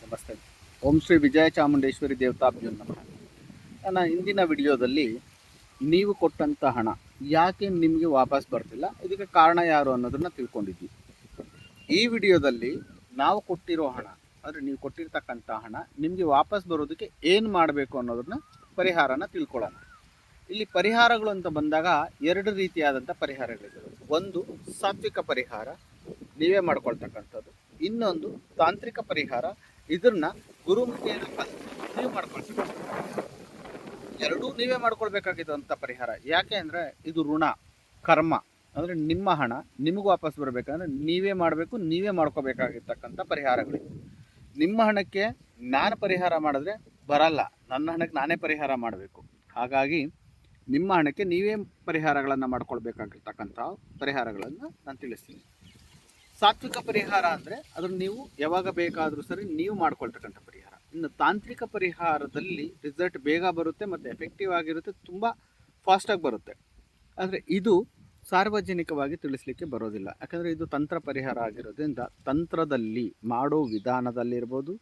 ನಮಸ್ತೆ. ಓಂ ಶ್ರೀ ವಿಜಯ ಚಾಮುಂಡೇಶ್ವರಿ ದೇವತಾಭ್ಯೋ ನಮಃ. ನನ್ನ ಹಿಂದಿನ ವಿಡಿಯೋದಲ್ಲಿ ನೀವು ಕೊಟ್ಟಂಥ ಹಣ ಯಾಕೆ ನಿಮಗೆ ವಾಪಸ್ ಬರ್ತಿಲ್ಲ, ಇದಕ್ಕೆ ಕಾರಣ ಯಾರು ಅನ್ನೋದನ್ನು ತಿಳ್ಕೊಂಡಿದ್ವಿ. ಈ ವಿಡಿಯೋದಲ್ಲಿ ನಾವು ಕೊಟ್ಟಿರೋ ಹಣ, ಅಂದರೆ ನೀವು ಕೊಟ್ಟಿರ್ತಕ್ಕಂಥ ಹಣ ನಿಮಗೆ ವಾಪಸ್ ಬರೋದಕ್ಕೆ ಏನು ಮಾಡಬೇಕು ಅನ್ನೋದನ್ನ ಪರಿಹಾರನ ತಿಳ್ಕೊಳ್ಳೋಣ. ಇಲ್ಲಿ ಪರಿಹಾರಗಳು ಅಂತ ಬಂದಾಗ ಎರಡು ರೀತಿಯಾದಂಥ ಪರಿಹಾರಗಳಿವೆ. ಒಂದು ಸಾತ್ವಿಕ ಪರಿಹಾರ, ನೀವೇ ಮಾಡ್ಕೊಳ್ತಕ್ಕಂಥದ್ದು. ಇನ್ನೊಂದು ತಾಂತ್ರಿಕ ಪರಿಹಾರ, ಇದನ್ನ ಗುರುಮುಖೇನ ನೀವು ಮಾಡ್ಕೊಳ್ತೀವಿ. ಎರಡೂ ನೀವೇ ಮಾಡ್ಕೊಳ್ಬೇಕಾಗಿದ್ದಂಥ ಪರಿಹಾರ. ಯಾಕೆ ಅಂದರೆ ಇದು ಋಣ ಕರ್ಮ, ಅಂದರೆ ನಿಮ್ಮ ಹಣ ನಿಮಗೂ ವಾಪಸ್ ಬರಬೇಕಂದ್ರೆ ನೀವೇ ಮಾಡಬೇಕು, ನೀವೇ ಮಾಡ್ಕೋಬೇಕಾಗಿರ್ತಕ್ಕಂಥ ಪರಿಹಾರಗಳು. ನಿಮ್ಮ ಹಣಕ್ಕೆ ನಾನು ಪರಿಹಾರ ಮಾಡಿದ್ರೆ ಬರಲ್ಲ, ನನ್ನ ಹಣಕ್ಕೆ ನಾನೇ ಪರಿಹಾರ ಮಾಡಬೇಕು. ಹಾಗಾಗಿ ನಿಮ್ಮ ಹಣಕ್ಕೆ ನೀವೇ ಪರಿಹಾರಗಳನ್ನು ಮಾಡ್ಕೊಳ್ಬೇಕಾಗಿರ್ತಕ್ಕಂಥ ಪರಿಹಾರಗಳನ್ನು ನಾನು ತಿಳಿಸ್ತೀನಿ. ಸಾತ್ವಿಕ ಪರಿಹಾರ ಅಂದರೆ ಅದನ್ನು ನೀವು ಯಾವಾಗ ಬೇಕಾದರೂ ಸರಿ ನೀವು ಮಾಡ್ಕೊಳ್ತಕ್ಕಂಥ ಪರಿಹಾರ. ಇನ್ನು ತಾಂತ್ರಿಕ ಪರಿಹಾರದಲ್ಲಿ ರಿಸಲ್ಟ್ ಬೇಗ ಬರುತ್ತೆ ಮತ್ತು ಎಫೆಕ್ಟಿವ್ ಆಗಿರುತ್ತೆ, ತುಂಬ ಫಾಸ್ಟಾಗಿ ಬರುತ್ತೆ. ಆದರೆ ಇದು ಸಾರ್ವಜನಿಕವಾಗಿ ತಿಳಿಸ್ಲಿಕ್ಕೆ ಬರೋದಿಲ್ಲ. ಯಾಕಂದರೆ ಇದು ತಂತ್ರ ಪರಿಹಾರ ಆಗಿರೋದ್ರಿಂದ ತಂತ್ರದಲ್ಲಿ ಮಾಡೋ ವಿಧಾನದಲ್ಲಿರ್ಬೋದು,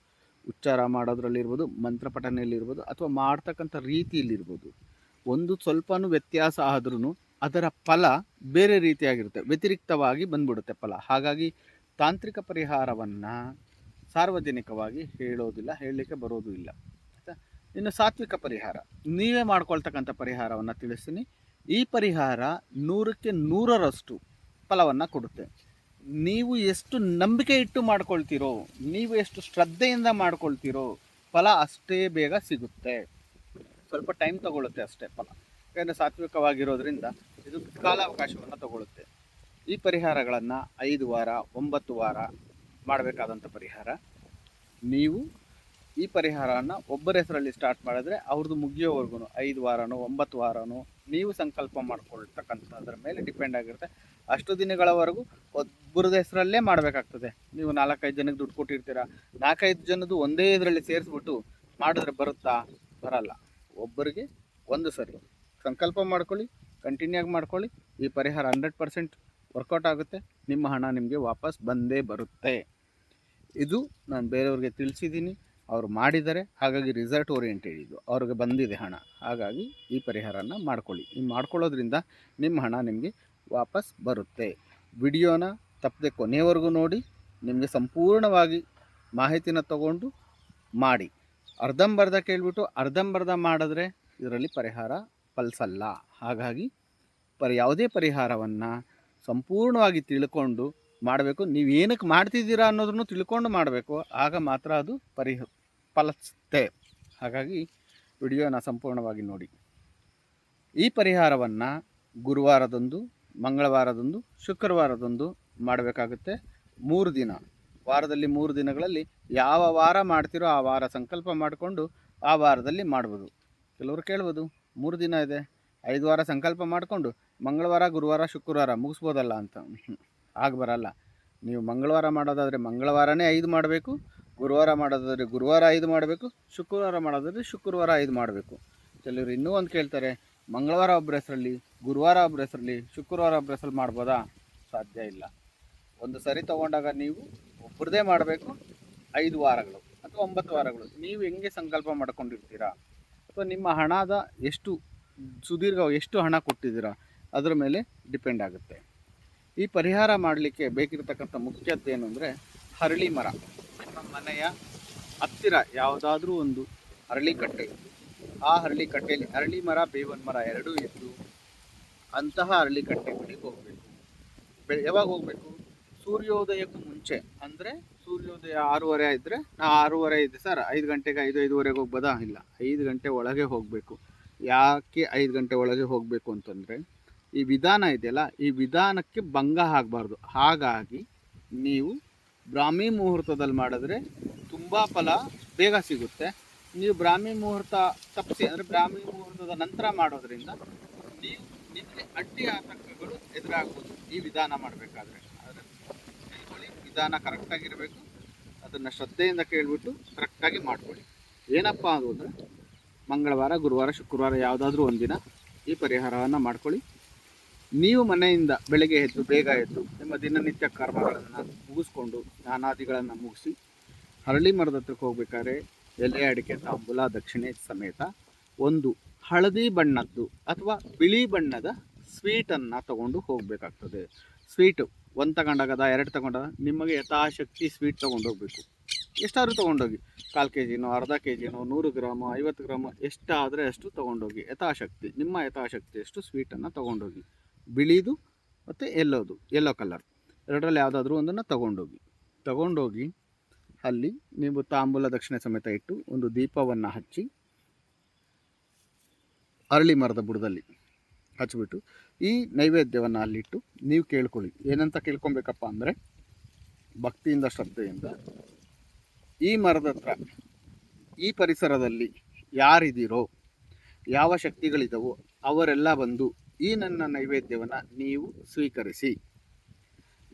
ಉಚ್ಚಾರ ಮಾಡೋದ್ರಲ್ಲಿರ್ಬೋದು, ಮಂತ್ರಪಠನೆಯಲ್ಲಿರ್ಬೋದು, ಅಥವಾ ಮಾಡ್ತಕ್ಕಂಥ ರೀತಿಯಲ್ಲಿರ್ಬೋದು, ಒಂದು ಸ್ವಲ್ಪನೂ ವ್ಯತ್ಯಾಸ ಆದ್ರೂ ಅದರ ಫಲ ಬೇರೆ ರೀತಿಯಾಗಿರುತ್ತೆ, ವ್ಯತಿರಿಕ್ತವಾಗಿ ಬಂದ್ಬಿಡುತ್ತೆ ಫಲ. ಹಾಗಾಗಿ ತಾಂತ್ರಿಕ ಪರಿಹಾರವನ್ನು ಸಾರ್ವಜನಿಕವಾಗಿ ಹೇಳೋದಿಲ್ಲ, ಹೇಳಲಿಕ್ಕೆ ಬರೋದು ಇಲ್ಲ. ಆಯಿತಾ. ಇನ್ನು ಸಾತ್ವಿಕ ಪರಿಹಾರ, ನೀವೇ ಮಾಡ್ಕೊಳ್ತಕ್ಕಂಥ ಪರಿಹಾರವನ್ನು ತಿಳಿಸ್ತೀನಿ. ಈ ಪರಿಹಾರ 100ಕ್ಕೆ 100ರಷ್ಟು ಫಲವನ್ನು ಕೊಡುತ್ತೆ. ನೀವು ಎಷ್ಟು ನಂಬಿಕೆ ಇಟ್ಟು ಮಾಡ್ಕೊಳ್ತೀರೋ, ನೀವು ಎಷ್ಟು ಶ್ರದ್ಧೆಯಿಂದ ಮಾಡ್ಕೊಳ್ತೀರೋ, ಫಲ ಅಷ್ಟೇ ಬೇಗ ಸಿಗುತ್ತೆ. ಸ್ವಲ್ಪ ಟೈಮ್ ತಗೊಳ್ಳುತ್ತೆ ಅಷ್ಟೇ ಫಲ. ಯಾಕಂದರೆ ಸಾತ್ವಿಕವಾಗಿರೋದ್ರಿಂದ ಇದು ಕಾಲಾವಕಾಶವನ್ನು ತಗೊಳ್ಳುತ್ತೆ. ಈ ಪರಿಹಾರಗಳನ್ನು 5 ವಾರ 9 ವಾರ ಮಾಡಬೇಕಾದಂಥ ಪರಿಹಾರ. ನೀವು ಈ ಪರಿಹಾರನ ಒಬ್ಬರ ಹೆಸರಲ್ಲಿ ಸ್ಟಾರ್ಟ್ ಮಾಡಿದ್ರೆ ಅವ್ರದ್ದು ಮುಗಿಯೋವರೆಗೂ 5 ವಾರನೋ 9 ವಾರನೋ ನೀವು ಸಂಕಲ್ಪ ಮಾಡ್ಕೊಳ್ತಕ್ಕಂಥದ್ರ ಮೇಲೆ ಡಿಪೆಂಡ್ ಆಗಿರುತ್ತೆ. ಅಷ್ಟು ದಿನಗಳವರೆಗೂ ಒಬ್ಬರದ ಹೆಸರಲ್ಲೇ ಮಾಡಬೇಕಾಗ್ತದೆ. ನೀವು 4-5 ಜನಕ್ಕೆ ದುಡ್ಡು ಕೊಟ್ಟಿರ್ತೀರ, 4-5 ಜನದ್ದು ಒಂದೇ ಇದರಲ್ಲಿ ಸೇರಿಸ್ಬಿಟ್ಟು ಮಾಡಿದ್ರೆ ಬರುತ್ತಾ? ಬರಲ್ಲ. ಒಬ್ಬರಿಗೆ ಒಂದು ಸರಿ ಸಂಕಲ್ಪ ಮಾಡ್ಕೊಳ್ಳಿ, ಕಂಟಿನ್ಯೂ ಆಗಿ ಮಾಡ್ಕೊಳ್ಳಿ. ಈ ಪರಿಹಾರ 100% ವರ್ಕೌಟ್ ಆಗುತ್ತೆ. ನಿಮ್ಮ ಹಣ ನಿಮಗೆ ವಾಪಸ್ ಬಂದೇ ಬರುತ್ತೆ. ಇದು ನಾನು ಬೇರೆಯವ್ರಿಗೆ ತಿಳಿಸಿದ್ದೀನಿ, ಅವರು ಮಾಡಿದ್ದಾರೆ. ಹಾಗಾಗಿ ರಿಸಲ್ಟ್ ಓರಿಯೆಂಟೆಡ್, ಇದು ಅವ್ರಿಗೆ ಬಂದಿದೆ ಹಣ. ಹಾಗಾಗಿ ಈ ಪರಿಹಾರನ ಮಾಡ್ಕೊಳ್ಳಿ. ಈ ಮಾಡ್ಕೊಳ್ಳೋದ್ರಿಂದ ನಿಮ್ಮ ಹಣ ನಿಮಗೆ ವಾಪಸ್ ಬರುತ್ತೆ. ವಿಡಿಯೋನ ತಪ್ಪದೆ ಕೊನೆಯವರೆಗೂ ನೋಡಿ, ನಿಮಗೆ ಸಂಪೂರ್ಣವಾಗಿ ಮಾಹಿತಿನ ತಗೊಂಡು ಮಾಡಿ. ಅರ್ಧಂಬರ್ಧ ಕೇಳಿಬಿಟ್ಟು ಅರ್ಧಂಬರ್ಧ ಮಾಡಿದ್ರೆ ಇದರಲ್ಲಿ ಪರಿಹಾರ ಫಲಿಸಲ್ಲ. ಹಾಗಾಗಿ ಯಾವುದೇ ಪರಿಹಾರವನ್ನು ಸಂಪೂರ್ಣವಾಗಿ ತಿಳ್ಕೊಂಡು ಮಾಡಬೇಕು. ನೀವು ಏನಕ್ಕೆ ಮಾಡ್ತಿದ್ದೀರಾ ಅನ್ನೋದನ್ನು ತಿಳ್ಕೊಂಡು ಮಾಡಬೇಕು, ಆಗ ಮಾತ್ರ ಅದು ಫಲಿಸುತ್ತೆ. ಹಾಗಾಗಿ ವಿಡಿಯೋನ ಸಂಪೂರ್ಣವಾಗಿ ನೋಡಿ. ಈ ಪರಿಹಾರವನ್ನು ಗುರುವಾರದಂದು, ಮಂಗಳವಾರದಂದು, ಶುಕ್ರವಾರದಂದು ಮಾಡಬೇಕಾಗುತ್ತೆ. 3 ದಿನ, ವಾರದಲ್ಲಿ 3 ದಿನಗಳಲ್ಲಿ ಯಾವ ವಾರ ಮಾಡ್ತಿರೋ ಆ ವಾರ ಸಂಕಲ್ಪ ಮಾಡಿಕೊಂಡು ಆ ವಾರದಲ್ಲಿ ಮಾಡ್ಬೋದು. ಕೆಲವರು ಕೇಳ್ಬೋದು, 3 ದಿನ ಇದೆ, 5 ವಾರ ಸಂಕಲ್ಪ ಮಾಡಿಕೊಂಡು ಮಂಗಳವಾರ ಗುರುವಾರ ಶುಕ್ರವಾರ ಮುಗಿಸ್ಬೋದಲ್ಲ ಅಂತ. ಆಗ ಬರಲ್ಲ. ನೀವು ಮಂಗಳವಾರ ಮಾಡೋದಾದರೆ ಮಂಗಳವಾರನೇ 5 ಮಾಡಬೇಕು, ಗುರುವಾರ ಮಾಡೋದಾದರೆ ಗುರುವಾರ 5 ಮಾಡಬೇಕು, ಶುಕ್ರವಾರ ಮಾಡೋದಾದರೆ ಶುಕ್ರವಾರ 5 ಮಾಡಬೇಕು. ಕೆಲವರು ಇನ್ನೂ ಒಂದು ಕೇಳ್ತಾರೆ, ಮಂಗಳವಾರ ಒಬ್ಬರ ಹೆಸರಲ್ಲಿ, ಗುರುವಾರ ಒಬ್ಬರ ಹೆಸರಲ್ಲಿ, ಶುಕ್ರವಾರ ಒಬ್ಬರ ಹೆಸರಲ್ಲಿ ಮಾಡ್ಬೋದಾ? ಸಾಧ್ಯ ಇಲ್ಲ. ಒಂದು ಸರಿ ತೊಗೊಂಡಾಗ ನೀವು ಒಬ್ಬರದೇ ಮಾಡಬೇಕು. 5 ವಾರಗಳು ಅಥವಾ 9 ವಾರಗಳು ನೀವು ಹೆಂಗೆ ಸಂಕಲ್ಪ ಮಾಡ್ಕೊಂಡಿರ್ತೀರಾ, ಅಥವಾ ನಿಮ್ಮ ಹಣದ ಎಷ್ಟು ಸುದೀರ್ಘ ಎಷ್ಟು ಹಣ ಕೊಟ್ಟಿದ್ದೀರಾ ಅದರ ಮೇಲೆ ಡಿಪೆಂಡ್ ಆಗುತ್ತೆ. ಈ ಪರಿಹಾರ ಮಾಡಲಿಕ್ಕೆ ಬೇಕಿರತಕ್ಕಂಥ ಮುಖ್ಯತೆ ಏನು ಅಂದರೆ, ಹರಳಿ ಮರ. ನಿಮ್ಮ ಮನೆಯ ಹತ್ತಿರ ಯಾವುದಾದ್ರೂ ಒಂದು ಹರಳಿ ಕಟ್ಟೆ, ಆ ಹರಳಿ ಕಟ್ಟೆಯಲ್ಲಿ ಹರಳಿ ಮರ, ಬೇವಿನ ಮರ ಎರಡೂ ಇದ್ದು ಅಂತಹ ಹರಳಿ ಕಟ್ಟೆ ಬಳಿಗೆ ಹೋಗಬೇಕು. ಯಾವಾಗ ಹೋಗಬೇಕು? ಸೂರ್ಯೋದಯಕ್ಕೂ ಮುಂಚೆ. ಅಂದರೆ ಸೂರ್ಯೋದಯ 6:30 ಇದ್ದರೆ, 6:30 ಇದೆ ಸರ್, 5 ಗಂಟೆಗೆ 5:05 ಹೋಗ್ಬೋದಾ? ಇಲ್ಲ, 5 ಗಂಟೆ ಒಳಗೆ ಹೋಗಬೇಕು. ಯಾಕೆ 5 ಗಂಟೆ ಒಳಗೆ ಹೋಗಬೇಕು ಅಂತಂದರೆ, ಈ ವಿಧಾನ ಇದೆಯಲ್ಲ, ಈ ವಿಧಾನಕ್ಕೆ ಭಂಗ ಆಗಬಾರ್ದು. ಹಾಗಾಗಿ ನೀವು ಬ್ರಾಹ್ಮಿ ಮುಹೂರ್ತದಲ್ಲಿ ಮಾಡಿದ್ರೆ ತುಂಬ ಫಲ ಬೇಗ ಸಿಗುತ್ತೆ. ನೀವು ಬ್ರಾಹ್ಮಿ ಮುಹೂರ್ತ ತಪ್ಪಿಸಿ, ಅಂದರೆ ಬ್ರಾಹ್ಮಿ ಮುಹೂರ್ತದ ನಂತರ ಮಾಡೋದ್ರಿಂದ ನೀವು ನಿಮಗೆ ಅಡ್ಡಿ ಆತಂಕಗಳು ಎದುರಾಗ್ಬೋದು ಈ ವಿಧಾನ ಮಾಡಬೇಕಾದ್ರೆ. ಆದರೆ ವಿಧಾನ ಕರೆಕ್ಟಾಗಿರಬೇಕು, ಅದನ್ನು ಶ್ರದ್ಧೆಯಿಂದ ಕೇಳಿಬಿಟ್ಟು ಕರೆಕ್ಟಾಗಿ ಮಾಡ್ಕೊಳ್ಳಿ. ಏನಪ್ಪ ಅಂದರೆ, ಮಂಗಳವಾರ ಗುರುವಾರ ಶುಕ್ರವಾರ ಯಾವುದಾದ್ರೂ ಒಂದಿನ ಈ ಪರಿಹಾರವನ್ನು ಮಾಡ್ಕೊಳ್ಳಿ. ನೀವು ಮನೆಯಿಂದ ಬೆಳಗ್ಗೆ ಎದ್ದು ಬೇಗ ಎದ್ದು ನಿಮ್ಮ ದಿನನಿತ್ಯ ಕರ್ಮಗಳನ್ನು ಮುಗಿಸ್ಕೊಂಡು, ಸ್ನಾನಾದಿಗಳನ್ನು ಮುಗಿಸಿ ಅರಳಿ ಮರದ ಹತ್ರಕ್ಕೆ ಹೋಗ್ಬೇಕಾದ್ರೆ ಎಲೆ ಅಡಿಕೆ ತಾಂಬೂಲ ದಕ್ಷಿಣೆ ಸಮೇತ ಒಂದು ಹಳದಿ ಬಣ್ಣದ್ದು ಅಥವಾ ಬಿಳಿ ಬಣ್ಣದ ಸ್ವೀಟನ್ನು ತಗೊಂಡು ಹೋಗಬೇಕಾಗ್ತದೆ. ಸ್ವೀಟು ಒಂದು ತಗೊಂಡಾಗದ, ಎರಡು ತಗೊಂಡಾಗ ನಿಮಗೆ ಯಥಾಶಕ್ತಿ ಸ್ವೀಟ್ ತೊಗೊಂಡು ಹೋಗಬೇಕು. ಎಷ್ಟಾದರೂ ತೊಗೊಂಡೋಗಿ, 1/4 kg ಅರ್ಧ kg 100 ಗ್ರಾಮು 50 ಗ್ರಾಮು ಎಷ್ಟಾದರೆ ಅಷ್ಟು ತೊಗೊಂಡೋಗಿ. ಯಥಾಶಕ್ತಿ ನಿಮ್ಮ ಯಥಾಶಕ್ತಿ ಅಷ್ಟು ಸ್ವೀಟನ್ನು ತೊಗೊಂಡೋಗಿ. ಬಿಳಿದು ಮತ್ತು ಯೆಲ್ಲೋ ಕಲರ್ ಎರಡರಲ್ಲಿ ಯಾವುದಾದ್ರೂ ಒಂದನ್ನು ತಗೊಂಡೋಗಿ ಅಲ್ಲಿ ನೀವು ತಾಂಬೂಲ ದಕ್ಷಿಣೆ ಸಮೇತ ಇಟ್ಟು ಒಂದು ದೀಪವನ್ನು ಹಚ್ಚಿ ಅರಳಿ ಮರದ ಬುಡದಲ್ಲಿ ಹಚ್ಚಿಬಿಟ್ಟು ಈ ನೈವೇದ್ಯವನ್ನು ಅಲ್ಲಿಟ್ಟು ನೀವು ಕೇಳ್ಕೊಳ್ಳಿ. ಏನಂತ ಕೇಳ್ಕೊಬೇಕಪ್ಪ ಅಂದರೆ, ಭಕ್ತಿಯಿಂದ ಶ್ರದ್ಧೆಯಿಂದ ಈ ಮರದ ಹತ್ರ ಈ ಪರಿಸರದಲ್ಲಿ ಯಾರಿದ್ದೀರೋ, ಯಾವ ಶಕ್ತಿಗಳಿದವೋ ಅವರೆಲ್ಲ ಬಂದು ಈ ನನ್ನ ನೈವೇದ್ಯವನ್ನು ನೀವು ಸ್ವೀಕರಿಸಿ.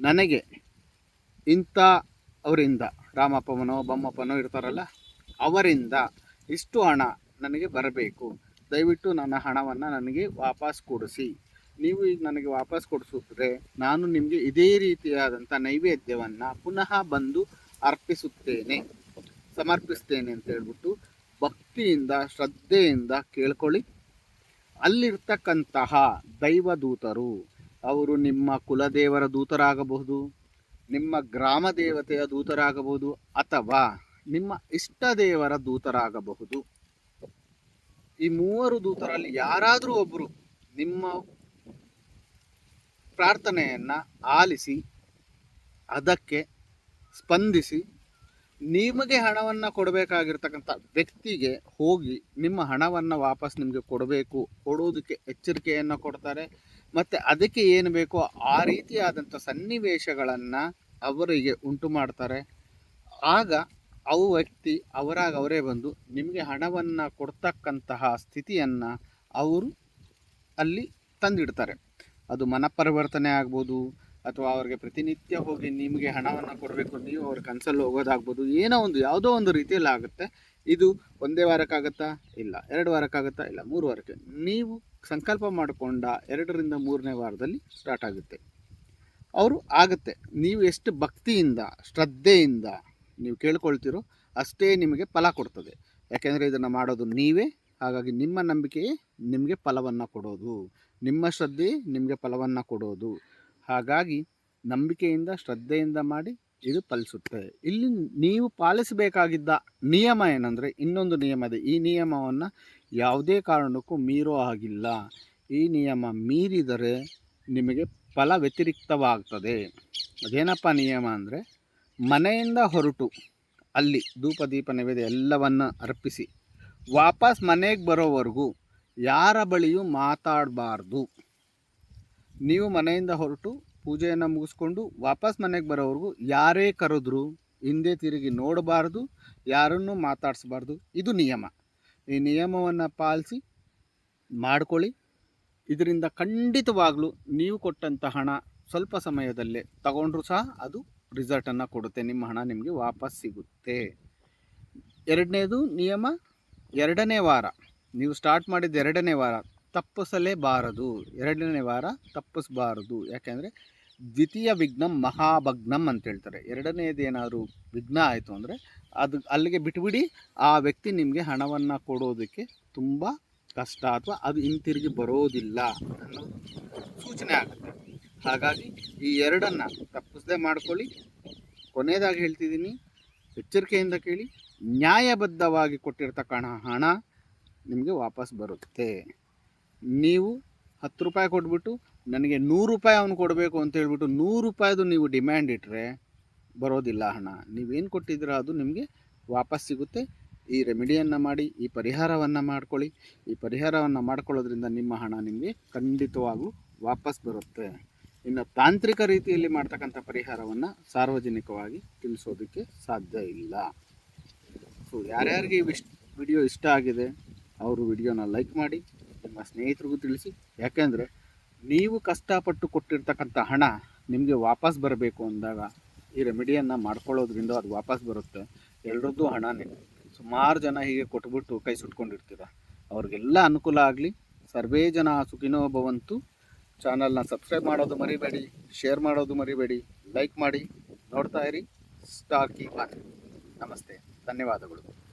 ನನಗೆ ಇಂಥ ಅವರಿಂದ, ರಾಮಪ್ಪನೋ ಬೊಮ್ಮಪ್ಪನೋ ಇರ್ತಾರಲ್ಲ, ಅವರಿಂದ ಇಷ್ಟು ಹಣ ನನಗೆ ಬರಬೇಕು, ದಯವಿಟ್ಟು ನನ್ನ ಹಣವನ್ನು ನನಗೆ ವಾಪಸ್ ಕೊಡಿಸಿ. ನೀವು ಈಗ ನನಗೆ ವಾಪಸ್ ಕೊಡಿಸಿದ್ರೆ ನಾನು ನಿಮಗೆ ಇದೇ ರೀತಿಯಾದಂಥ ನೈವೇದ್ಯವನ್ನು ಪುನಃ ಬಂದು ಸಮರ್ಪಿಸ್ತೇನೆ ಅಂತ ಹೇಳ್ಬಿಟ್ಟು ಭಕ್ತಿಯಿಂದ ಶ್ರದ್ಧೆಯಿಂದ ಕೇಳ್ಕೊಳ್ಳಿ. ಅಲ್ಲಿರ್ತಕ್ಕಂತಹ ದೈವದೂತರು, ಅವರು ನಿಮ್ಮ ಕುಲದೇವರ ದೂತರಾಗಬಹುದು, ನಿಮ್ಮ ಗ್ರಾಮ ದೇವತೆಯ ದೂತರಾಗಬಹುದು, ಅಥವಾ ನಿಮ್ಮ ಇಷ್ಟ ದೇವರ ದೂತರಾಗಬಹುದು. ಈ 3 ದೂತರಲ್ಲಿ ಯಾರಾದರೂ ಒಬ್ಬರು ನಿಮ್ಮ ಪ್ರಾರ್ಥನೆಯನ್ನು ಆಲಿಸಿ ಅದಕ್ಕೆ ಸ್ಪಂದಿಸಿ ನಿಮಗೆ ಹಣವನ್ನು ಕೊಡಬೇಕಾಗಿರ್ತಕ್ಕಂಥ ವ್ಯಕ್ತಿಗೆ ಹೋಗಿ ನಿಮ್ಮ ಹಣವನ್ನು ವಾಪಸ್ ನಿಮಗೆ ಕೊಡೋದಕ್ಕೆ ಎಚ್ಚರಿಕೆಯನ್ನು ಕೊಡ್ತಾರೆ. ಮತ್ತು ಅದಕ್ಕೆ ಏನು ಬೇಕೋ ಆ ರೀತಿಯಾದಂಥ ಸನ್ನಿವೇಶಗಳನ್ನು ಅವರಿಗೆ ಉಂಟು ಮಾಡ್ತಾರೆ. ಆಗ ವ್ಯಕ್ತಿ ಅವರೇ ಬಂದು ನಿಮಗೆ ಹಣವನ್ನು ಕೊಡ್ತಕ್ಕಂತಹ ಸ್ಥಿತಿಯನ್ನು ಅವರು ಅಲ್ಲಿ ತಂದಿಡ್ತಾರೆ. ಅದು ಮನಪರಿವರ್ತನೆ ಆಗ್ಬೋದು, ಅಥವಾ ಅವ್ರಿಗೆ ಪ್ರತಿನಿತ್ಯ ಹೋಗಿ ನಿಮಗೆ ಹಣವನ್ನು ಕೊಡಬೇಕು, ನೀವು ಅವ್ರ ಕನಸಲ್ಲಿ ಹೋಗೋದಾಗ್ಬೋದು, ಯಾವುದೋ ಒಂದು ರೀತಿಯಲ್ಲಿ ಆಗುತ್ತೆ. ಇದು ಒಂದೇ ವಾರಕ್ಕಾಗುತ್ತಾ? ಇಲ್ಲ. 2 ವಾರಕ್ಕಾಗುತ್ತಾ? ಇಲ್ಲ. 3 ವಾರಕ್ಕೆ. ನೀವು ಸಂಕಲ್ಪ ಮಾಡಿಕೊಂಡ 2ರಿಂದ 3ನೇ ವಾರದಲ್ಲಿ ಸ್ಟಾರ್ಟ್ ಆಗುತ್ತೆ. ಆಗುತ್ತೆ. ನೀವು ಎಷ್ಟು ಭಕ್ತಿಯಿಂದ ಶ್ರದ್ಧೆಯಿಂದ ನೀವು ಕೇಳ್ಕೊಳ್ತೀರೋ ಅಷ್ಟೇ ನಿಮಗೆ ಫಲ ಕೊಡ್ತದೆ. ಯಾಕೆಂದರೆ ಇದನ್ನು ಮಾಡೋದು ನೀವೇ. ಹಾಗಾಗಿ ನಿಮ್ಮ ನಂಬಿಕೆಯೇ ನಿಮಗೆ ಫಲವನ್ನು ಕೊಡೋದು, ನಿಮ್ಮ ಶ್ರದ್ಧೆ ನಿಮಗೆ ಫಲವನ್ನು ಕೊಡೋದು. ಹಾಗಾಗಿ ನಂಬಿಕೆಯಿಂದ ಶ್ರದ್ಧೆಯಿಂದ ಮಾಡಿ, ಇದು ಫಲಿಸುತ್ತೆ. ಇಲ್ಲಿ ನೀವು ಪಾಲಿಸಬೇಕಾಗಿದ್ದ ನಿಯಮ ಏನಂದರೆ, ಇನ್ನೊಂದು ನಿಯಮ ಇದೆ. ಈ ನಿಯಮವನ್ನು ಯಾವುದೇ ಕಾರಣಕ್ಕೂ ಮೀರೋ ಹಾಗಿಲ್ಲ. ಈ ನಿಯಮ ಮೀರಿದರೆ ನಿಮಗೆ ಫಲ ವ್ಯತಿರಿಕ್ತವಾಗ್ತದೆ. ಅದೇನಪ್ಪ ನಿಯಮ ಅಂದರೆ, ಮನೆಯಿಂದ ಹೊರಟು ಅಲ್ಲಿ ಧೂಪ ದೀಪ ನೈವೇದ್ಯ ಎಲ್ಲವನ್ನು ಅರ್ಪಿಸಿ ವಾಪಸ್ ಮನೆಗೆ ಬರೋವರೆಗೂ ಯಾರ ಬಳಿಯೂ ಮಾತಾಡಬಾರ್ದು. ನೀವು ಮನೆಯಿಂದ ಹೊರಟು ಪೂಜೆಯನ್ನು ಮುಗಿಸ್ಕೊಂಡು ವಾಪಸ್ ಮನೆಗೆ ಬರೋವರೆಗೂ ಯಾರೇ ಕರೆದ್ರು ಹಿಂದೆ ತಿರುಗಿ ನೋಡಬಾರ್ದು, ಯಾರನ್ನೂ ಮಾತಾಡಿಸ್ಬಾರ್ದು. ಇದು ನಿಯಮ. ಈ ನಿಯಮವನ್ನು ಪಾಲಿಸಿ ಮಾಡ್ಕೊಳ್ಳಿ. ಇದರಿಂದ ಖಂಡಿತವಾಗ್ಲೂ ನೀವು ಕೊಟ್ಟಂಥ ಹಣ ಸ್ವಲ್ಪ ಸಮಯದಲ್ಲೇ ತಗೊಂಡ್ರೂ ಸಹ ಅದು ರಿಸಲ್ಟನ್ನು ಕೊಡುತ್ತೆ. ನಿಮ್ಮ ಹಣ ನಿಮಗೆ ವಾಪಸ್ ಸಿಗುತ್ತೆ. 2ನೇದು ನಿಯಮ, 2ನೇ ವಾರ ನೀವು ಸ್ಟಾರ್ಟ್ ಮಾಡಿದ 2ನೇ ವಾರ ತಪ್ಪಿಸಲೇಬಾರದು. 2ನೇ ವಾರ ತಪ್ಪಿಸಬಾರದು. ಯಾಕೆಂದರೆ ದ್ವಿತೀಯ ವಿಘ್ನಂ ಮಹಾಭಗ್ನಂ ಅಂತ ಹೇಳ್ತಾರೆ. 2ನೇದು ಏನಾದರೂ ವಿಘ್ನ ಆಯಿತು ಅಂದರೆ ಅದು ಅಲ್ಲಿಗೆ ಬಿಟ್ಬಿಡಿ. ಆ ವ್ಯಕ್ತಿ ನಿಮಗೆ ಹಣವನ್ನು ಕೊಡೋದಕ್ಕೆ ತುಂಬ ಕಷ್ಟ, ಅಥವಾ ಅದು ಹಿಂತಿರುಗಿ ಬರೋದಿಲ್ಲ ಅನ್ನೋದು ಸೂಚನೆ ಆಗುತ್ತೆ. ಹಾಗಾಗಿ ಈ 2ನ್ನು ತಪ್ಪಿಸದೆ ಮಾಡ್ಕೊಳ್ಳಿ. ಕೊನೆಯದಾಗಿ ಹೇಳ್ತಿದ್ದೀನಿ, ಎಚ್ಚರಿಕೆಯಿಂದ ಕೇಳಿ. ನ್ಯಾಯಬದ್ಧವಾಗಿ ಕೊಟ್ಟಿರ್ತಕ್ಕಂಥ ಹಣ ನಿಮಗೆ ವಾಪಸ್ ಬರುತ್ತೆ. ನೀವು 10 ರೂಪಾಯಿ ಕೊಟ್ಬಿಟ್ಟು ನನಗೆ 100 ರೂಪಾಯಿ ಅವನು ಕೊಡಬೇಕು ಅಂತ ಹೇಳ್ಬಿಟ್ಟು 100 ರೂಪಾಯಿದು ನೀವು ಡಿಮ್ಯಾಂಡ್ ಇಟ್ಟರೆ ಬರೋದಿಲ್ಲ ಹಣ. ನೀವೇನು ಕೊಟ್ಟಿದ್ದೀರ ಅದು ನಿಮಗೆ ವಾಪಸ್ ಸಿಗುತ್ತೆ. ಈ ರೆಮಿಡಿಯನ್ನು ಮಾಡಿ, ಈ ಪರಿಹಾರವನ್ನು ಮಾಡ್ಕೊಳ್ಳಿ. ಈ ಪರಿಹಾರವನ್ನು ಮಾಡ್ಕೊಳ್ಳೋದ್ರಿಂದ ನಿಮ್ಮ ಹಣ ನಿಮಗೆ ಖಂಡಿತವಾಗೂ ವಾಪಸ್ ಬರುತ್ತೆ. ಇನ್ನು ತಾಂತ್ರಿಕ ರೀತಿಯಲ್ಲಿ ಮಾಡ್ತಕ್ಕಂಥ ಪರಿಹಾರವನ್ನು ಸಾರ್ವಜನಿಕವಾಗಿ ತಿಳಿಸೋದಕ್ಕೆ ಸಾಧ್ಯ ಇಲ್ಲ. ಸೊ ಯಾರ್ಯಾರಿಗೆ ಈ ವಿಡಿಯೋ ಇಷ್ಟ ಆಗಿದೆ ಅವರು ವಿಡಿಯೋನ ಲೈಕ್ ಮಾಡಿ, ನಿಮ್ಮ ಸ್ನೇಹಿತರಿಗೂ ತಿಳಿಸಿ. ಯಾಕೆಂದರೆ ನೀವು ಕಷ್ಟಪಟ್ಟು ಕೊಟ್ಟಿರ್ತಕ್ಕಂಥ ಹಣ ನಿಮಗೆ ವಾಪಸ್ ಬರಬೇಕು ಅಂದಾಗ ಈ ರೆಮಿಡಿಯನ್ನು ಮಾಡ್ಕೊಳ್ಳೋದ್ರಿಂದ ಅದು ವಾಪಸ್ ಬರುತ್ತೆ. ಎಲ್ಲರದ್ದು ಹಣನೇ. ಸುಮಾರು ಜನ ಹೀಗೆ ಕೊಟ್ಬಿಟ್ಟು ಕೈ ಸುಟ್ಕೊಂಡಿರ್ತೀರ. ಅವ್ರಿಗೆಲ್ಲ ಅನುಕೂಲ ಆಗಲಿ. ಸರ್ವೇ ಜನ ಸುಖಿನೋ ಭವಂತು. ಚಾನಲ್ನ ಸಬ್ಸ್ಕ್ರೈಬ್ ಮಾಡೋದು ಮರಿಬೇಡಿ, ಶೇರ್ ಮಾಡೋದು ಮರಿಬೇಡಿ, ಲೈಕ್ ಮಾಡಿ. ನೋಡ್ತಾ ಇರಿ ಸ್ಟಾರ್ ಕೀಪರ್. ನಮಸ್ತೆ, ಧನ್ಯವಾದಗಳು.